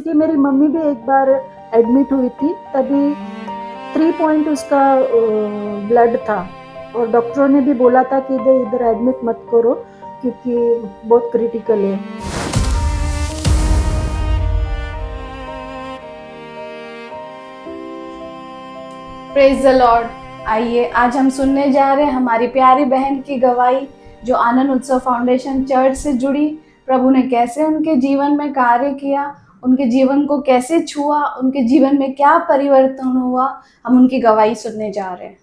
क्योंकि मेरी मम्मी भी एक बार एडमिट हुई थी, तभी 3 पॉइंट उसका ब्लड था और डॉक्टरों ने भी बोला था कि इधर इधर एडमिट मत करो क्योंकि बहुत क्रिटिकल है। Praise the Lord. आइए आज हम सुनने जा रहे हैं हमारी प्यारी बहन की गवाही, जो आनंद उत्सव फाउंडेशन चर्च से जुड़ी। प्रभु ने कैसे उनके जीवन में कार्य किया, उनके जीवन को कैसे छुआ, उनके जीवन में क्या परिवर्तन हुआ, हम उनकी गवाही सुनने जा रहे हैं।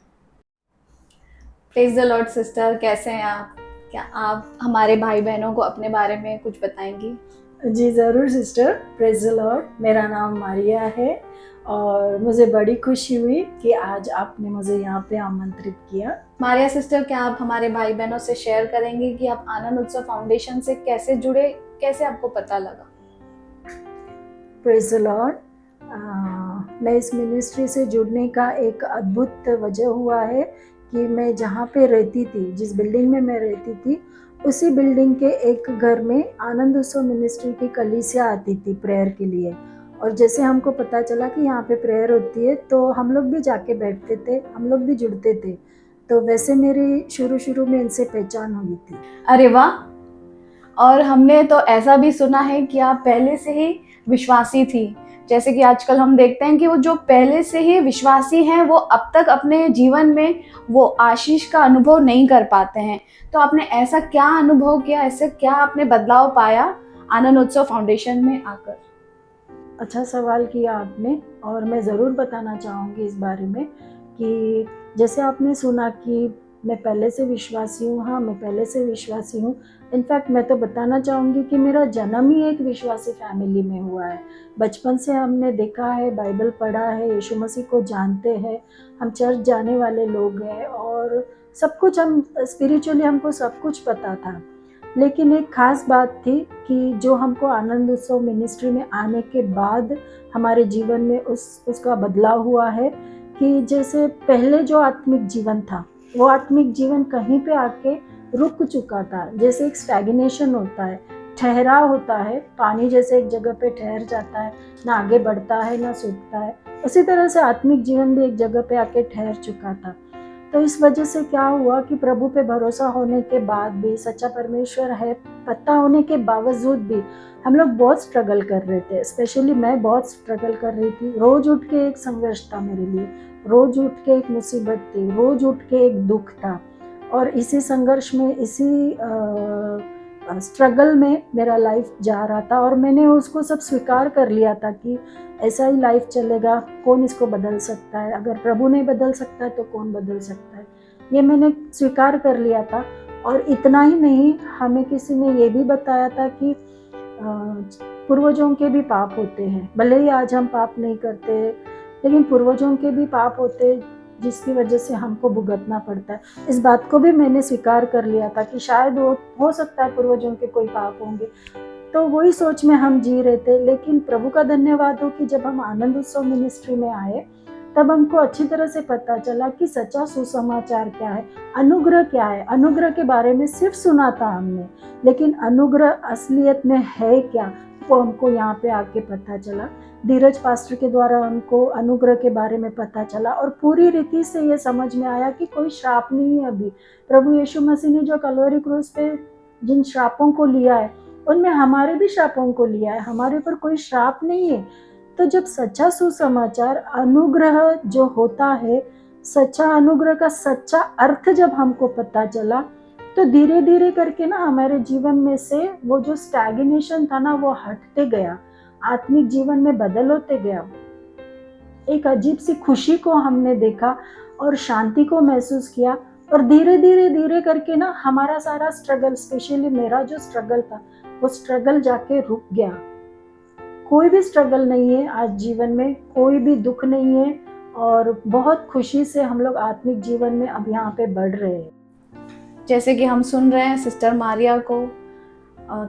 प्रेज द लॉर्ड सिस्टर, कैसे हैं आप? क्या आप हमारे भाई बहनों को अपने बारे में कुछ बताएंगी? जी ज़रूर सिस्टर, प्रेज द लॉर्ड। मेरा नाम मारिया है और मुझे बड़ी खुशी हुई कि आज आपने मुझे यहाँ पे आमंत्रित किया। मारिया सिस्टर, क्या आप हमारे भाई बहनों से शेयर करेंगे कि आप आनंद उत्सव फाउंडेशन से कैसे जुड़े, कैसे आपको पता लगा? Praise the Lord. मैं इस मिनिस्ट्री से जुड़ने का एक अद्भुत वजह हुआ है कि मैं जहाँ पे रहती थी, जिस बिल्डिंग में मैं रहती थी, उसी बिल्डिंग के एक घर में आनंद उत्सव मिनिस्ट्री की कलीसिया आती थी प्रेयर के लिए। और जैसे हमको पता चला कि यहाँ पे प्रेयर होती है तो हम लोग भी जाके बैठते थे, हम लोग भी जुड़ते थे। तो वैसे मेरी शुरू में इनसे पहचान हुई थी। अरे वाह! और हमने तो ऐसा भी सुना है कि आप पहले से ही विश्वासी थी। जैसे कि आजकल हम देखते हैं कि वो जो पहले से ही विश्वासी हैं, वो अब तक अपने जीवन में वो आशीष का अनुभव नहीं कर पाते हैं। तो आपने ऐसा क्या अनुभव किया, ऐसे क्या आपने बदलाव पाया आनंद उत्सव फाउंडेशन में आकर? अच्छा सवाल किया आपने और मैं ज़रूर बताना चाहूँगी इस बारे में कि जैसे आपने सुना कि मैं पहले से विश्वासी हूँ। हाँ, मैं पहले से विश्वासी हूँ। इनफैक्ट मैं तो बताना चाहूँगी कि मेरा जन्म ही एक विश्वासी फैमिली में हुआ है। बचपन से हमने देखा है, बाइबल पढ़ा है, यीशु मसीह को जानते हैं, हम चर्च जाने वाले लोग हैं और सब कुछ हम स्पिरिचुअली हमको सब कुछ पता था। लेकिन एक ख़ास बात थी कि जो हमको आनंद उत्सव मिनिस्ट्री में आने के बाद हमारे जीवन में उसका बदलाव हुआ है कि जैसे पहले जो आत्मिक जीवन था, वो आत्मिक जीवन कहीं पे आके रुक चुका था। जैसे एक स्टैग्नेशन होता है, ठहराव होता है, पानी जैसे एक जगह पे ठहर जाता है, ना आगे बढ़ता है ना सूखता है, उसी तरह से आत्मिक जीवन भी एक जगह पे आके ठहर चुका था। तो इस वजह से क्या हुआ कि प्रभु पे भरोसा होने के बाद भी, सच्चा परमेश्वर है पता होने के बावजूद भी हम लोग बहुत स्ट्रगल कर रहे थे। स्पेशली मैं बहुत स्ट्रगल कर रही थी। रोज उठ के एक संघर्ष था मेरे लिए, रोज उठ के एक मुसीबत थी, रोज उठ के एक दुख था और इसी संघर्ष में, इसी स्ट्रगल में मेरा लाइफ जा रहा था और मैंने उसको सब स्वीकार कर लिया था कि ऐसा ही लाइफ चलेगा, कौन इसको बदल सकता है, अगर प्रभु नहीं बदल सकता है तो कौन बदल सकता है, ये मैंने स्वीकार कर लिया था। और इतना ही नहीं, हमें किसी ने ये भी बताया था कि पूर्वजों के भी पाप होते हैं। भले ही आज हम पाप नहीं करते, लेकिन पूर्वजों के भी पाप होते जिसकी वजह से हमको भुगतना पड़ता है। इस बात को भी मैंने स्वीकार कर लिया था कि शायद हो सकता है पूर्वजों के कोई पाप होंगे। तो वही सोच में हम जी रहे थे। लेकिन प्रभु का धन्यवाद हो कि जब हम आनंद उत्सव मिनिस्ट्री में आए, तब हमको अच्छी तरह से पता चला कि सच्चा सुसमाचार क्या है, अनुग्रह क्या है। अनुग्रह के बारे में सिर्फ सुना था हमने, लेकिन अनुग्रह असलियत में है क्या, वो हमको यहाँ पे आके पता चला। धीरज पास्टर के द्वारा हमको अनुग्रह के बारे में पता चला और पूरी रीति से ये समझ में आया कि कोई श्राप नहीं है। अभी प्रभु यीशु मसीह ने जो कलवरी क्रूस पे जिन श्रापों को लिया है, उनमें हमारे भी श्रापों को लिया है, हमारे ऊपर कोई श्राप नहीं है। तो जब सच्चा सुसमाचार, अनुग्रह जो होता है, सच्चा अनुग्रह का सच्चा अर्थ जब हमको पता चला, तो धीरे धीरे करके ना हमारे जीवन में से वो जो स्टैग्नेशन था ना, वो हटते गया, आत्मिक जीवन में बदल होते गया। एक अजीब सी खुशी को हमने देखा और शांति को महसूस किया और धीरे करके ना हमारा सारा स्ट्रगल, स्पेशली मेरा जो स्ट्रगल था, वो स्ट्रगल जाके रुक गया। कोई भी स्ट्रगल नहीं है आज जीवन में, कोई भी दुख नहीं है और बहुत खुशी से हम लोग आत्मिक जीवन में अब यहाँ पे बढ़ रहे हैं। जैसे कि हम सुन रहे हैं सिस्टर मारिया को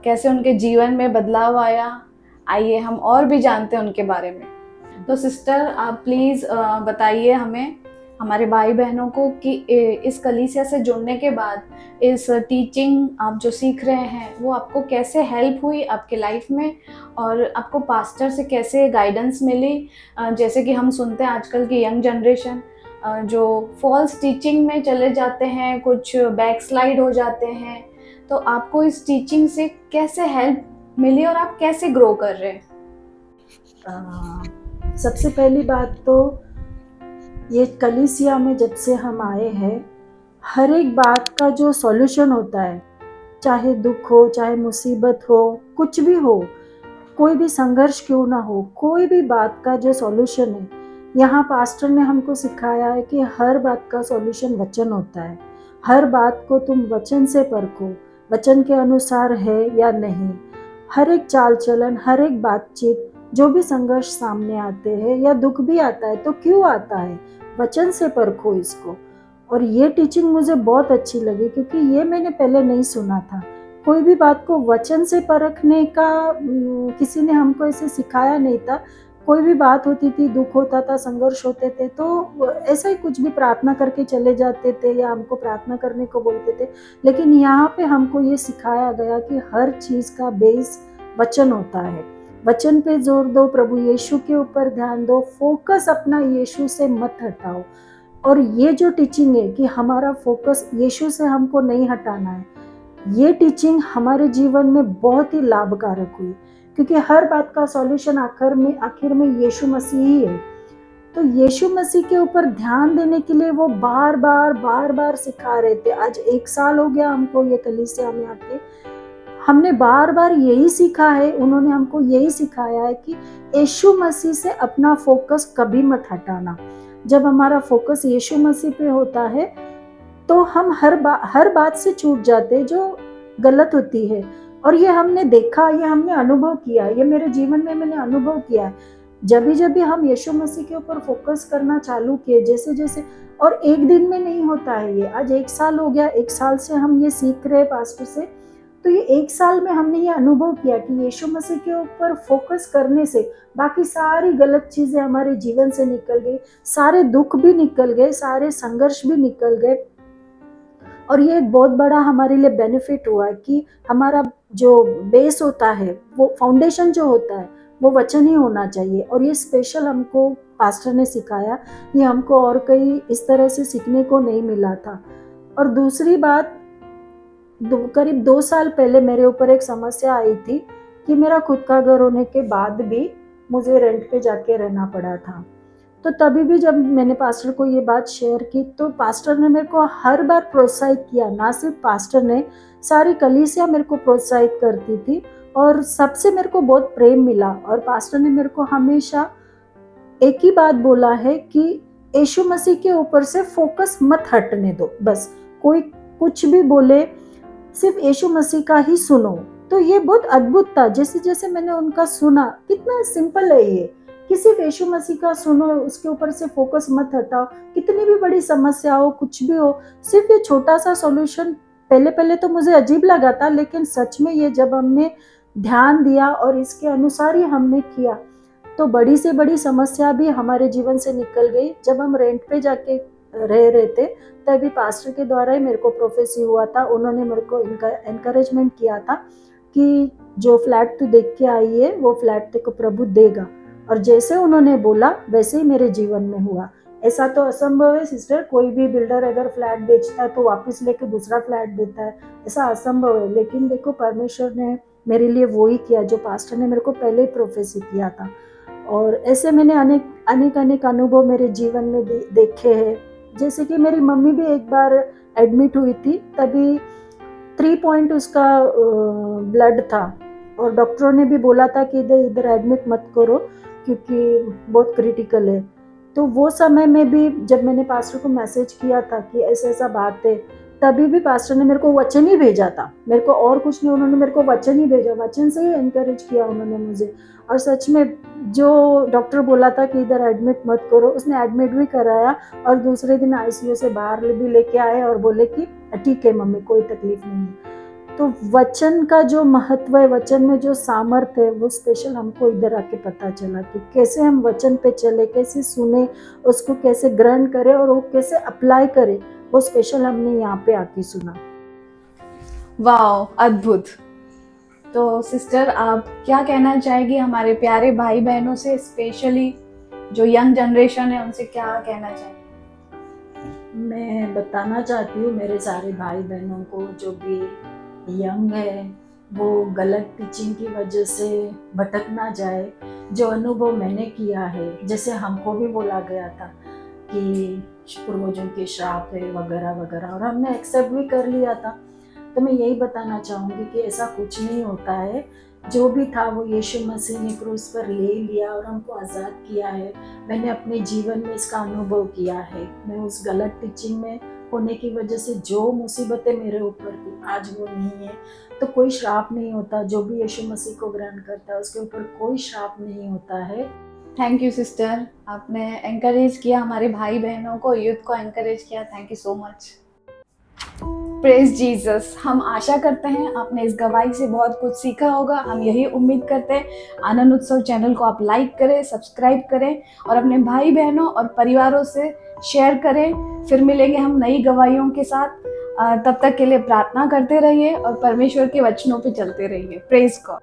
कैसे उनके जीवन में बदलाव आया, आइए हम और भी जानते हैं उनके बारे में। तो सिस्टर, आप प्लीज़ बताइए हमें हमारे भाई बहनों को कि इस कलीसिया से जुड़ने के बाद इस टीचिंग आप जो सीख रहे हैं वो आपको कैसे हेल्प हुई आपके लाइफ में, और आपको पास्टर से कैसे गाइडेंस मिली? जैसे कि हम सुनते हैं आजकल की यंग जनरेशन जो फॉल्स टीचिंग में चले जाते हैं, कुछ बैकस्लाइड हो जाते हैं, तो आपको इस टीचिंग से कैसे हेल्प मिली और आप कैसे ग्रो कर रहे हैं? सबसे पहली बात तो ये कलीसिया में जब से हम आए हैं, हर एक बात का जो सॉल्यूशन होता है, चाहे दुख हो, चाहे मुसीबत हो, कुछ भी हो, कोई भी संघर्ष क्यों ना हो, कोई भी बात का जो सॉल्यूशन है, यहाँ पास्टर ने हमको सिखाया है कि हर बात का सॉल्यूशन वचन होता है। हर बात को तुम वचन से परखो, वचन के अनुसार है या नहीं। हर एक चाल चलन, हर एक बातचीत, जो भी संघर्ष सामने आते हैं या दुख भी आता है तो क्यों आता है, वचन से परखो इसको। और ये टीचिंग मुझे बहुत अच्छी लगी क्योंकि ये मैंने पहले नहीं सुना था। कोई भी बात को वचन से परखने का किसी ने हमको ऐसे सिखाया नहीं था। कोई भी बात होती थी, दुख होता था, संघर्ष होते थे तो ऐसा ही कुछ भी प्रार्थना करके चले जाते थे या हमको प्रार्थना करने को बोलते थे। लेकिन यहाँ पे हमको ये सिखाया गया कि हर चीज़ का बेस वचन होता है। वचन पे जोर दो, प्रभु यीशु के ऊपर ध्यान दो, फोकस अपना यीशु से मत हटाओ। और ये जो टीचिंग है कि हमारा फोकस यीशु से हमको नहीं हटाना है, ये टीचिंग हमारे जीवन में बहुत ही लाभकारक हुई क्योंकि हर बात का सॉल्यूशन आखिर में यीशु मसीह ही है। तो यीशु मसीह के ऊपर ध्यान देने के लिए वो बार बार सिखा रहे थे। आज 1 साल हो गया हमको ये कलीसिया में आके, हमने बार बार यही सीखा है, उन्होंने हमको यही सिखाया है कि यीशु मसीह से अपना फोकस कभी मत हटाना। जब हमारा फोकस यीशु मसीह पे होता है तो हम हर बात से छूट जाते जो गलत होती है। और ये हमने देखा, ये हमने अनुभव किया, ये मेरे जीवन में मैंने अनुभव किया है। जब भी हम यीशु मसीह के ऊपर फोकस करना चालू किए, जैसे जैसे, और एक दिन में नहीं होता है ये। आज 1 साल हो गया, 1 साल से हम ये सीख रहे हैं पास्टर से। तो ये 1 साल में हमने ये अनुभव किया कि यीशु मसीह के ऊपर फोकस करने से बाकी सारी गलत चीजें हमारे जीवन से निकल गई, सारे दुख भी निकल गए, सारे संघर्ष भी निकल गए। और ये एक बहुत बड़ा हमारे लिए बेनिफिट हुआ कि हमारा जो बेस होता है, वो फाउंडेशन जो होता है, वो वचन ही होना चाहिए। और ये स्पेशल हमको पास्टर ने सिखाया, ये हमको और कहीं इस तरह से सीखने को नहीं मिला था। और दूसरी बात, करीब 2 साल पहले मेरे ऊपर एक समस्या आई थी कि मेरा खुद का घर होने के बाद भी मुझे रेंट पे जाके रहना पड़ा था। तो तभी भी जब मैंने पास्टर को ये बात शेयर की तो पास्टर ने मेरे को हर बार प्रोत्साहित किया। ना सिर्फ पास्टर ने, सारी कलीसिया मेरे को प्रोत्साहित करती थी और सबसे मेरे को बहुत प्रेम मिला। और पास्टर ने मेरे को हमेशा एक ही बात बोला है कि यीशु मसीह के ऊपर से फोकस मत हटने दो। बस कोई कुछ भी बोले, सिर्फ यीशु मसीह का ही सुनो। तो ये बहुत अद्भुत था। जैसे जैसे मैंने उनका सुना, कितना सिंपल है ये कि सिर्फ यीशु मसीह का सुनो, उसके ऊपर से फोकस मत हटाओ। कितनी भी बड़ी समस्या हो, कुछ भी हो, सिर्फ ये छोटा सा सॉल्यूशन। पहले पहले तो मुझे अजीब लगा था, लेकिन सच में ये जब हमने ध्यान दिया और इसके अनुसार ही हमने किया तो बड़ी से बड़ी समस्या भी हमारे जीवन से निकल गई। जब हम रेंट पे जाके रह रहे थे तभी पास्टर के द्वारा ही मेरे को प्रोफेसी हुआ था। उन्होंने मेरे को एनकरेजमेंट किया था कि जो फ्लैट तू देख के आई है वो फ्लैट तेरे को प्रभु देगा। और जैसे उन्होंने बोला वैसे ही मेरे जीवन में हुआ। ऐसा तो असंभव है सिस्टर, कोई भी बिल्डर अगर फ्लैट बेचता है तो वापस लेके दूसरा फ्लैट देता है, ऐसा असंभव है। लेकिन देखो, परमेश्वर ने मेरे लिए वो ही किया जो पास्टर ने मेरे को पहले ही प्रोफेसी किया था। और ऐसे मैंने अनेक अनुभव मेरे जीवन में देखे हैं। जैसे कि मेरी मम्मी भी एक बार एडमिट हुई थी, तभी 3 पॉइंट उसका ब्लड था और डॉक्टरों ने भी बोला था कि इधर एडमिट मत करो क्योंकि बहुत क्रिटिकल है। तो वो समय में भी जब मैंने पास्टर को मैसेज किया था कि ऐसा बात है, तभी भी पास्टर ने मेरे को वचन ही भेजा था। मेरे को और कुछ नहीं, उन्होंने मेरे को वचन ही भेजा, वचन से ही एनकरेज किया उन्होंने मुझे। और सच में जो डॉक्टर बोला था कि इधर एडमिट मत करो, उसने एडमिट भी कराया और दूसरे दिन आईसीयू से बाहर भी लेके आए और बोले कि ठीक है मम्मी, कोई तकलीफ नहीं है। तो वचन का जो महत्व है, वचन में जो सामर्थ्य है, वो स्पेशल हमको इधर आके पता चला कि कैसे हम वचन पे चले, कैसे सुने, उसको कैसे ग्रहण करें और वो कैसे अप्लाई करें, वो स्पेशल हमने यहाँ पे आके सुना। वाह, अद्भुत। तो सिस्टर, आप क्या कहना चाहेगी हमारे प्यारे भाई बहनों से, स्पेशली जो यंग जनरेशन है, उनसे क्या कहना चाहेगी? मैं बताना चाहती हूँ मेरे सारे भाई बहनों को, जो भी यंग है, वो गलत टीचिंग की वजह से भटक ना जाए। जो अनुभव मैंने किया है, जैसे हमको भी बोला गया था कि पूर्वजों के श्राप है वगैरह वगैरह, और हमने एक्सेप्ट भी कर लिया था। तो मैं यही बताना चाहूँगी कि ऐसा कुछ नहीं होता है। जो भी था वो यीशु मसीह ने क्रूस पर ले लिया और हमको आज़ाद किया है। मैंने अपने जीवन में इसका अनुभव किया है। मैं उस गलत टीचिंग में होने की वजह से जो मुसीबतें मेरे ऊपर थी, आज वो नहीं है। तो कोई श्राप नहीं होता। जो भी यीशु मसीह को ग्रहण करता है उसके ऊपर कोई श्राप नहीं होता है। थैंक यू सिस्टर, आपने एंकरेज किया हमारे भाई बहनों को, यूथ को एंकरेज किया। Thank you so much. Praise Jesus. हम आशा करते हैं आपने इस गवाही से बहुत कुछ सीखा होगा। हम यही उम्मीद करते हैं। आनंद उत्सव चैनल को आप लाइक करें, सब्सक्राइब करें और अपने भाई बहनों और परिवारों से शेयर करें। फिर मिलेंगे हम नई गवाहियों के साथ। तब तक के लिए प्रार्थना करते रहिए और परमेश्वर के वचनों पे चलते रहिए। Praise God.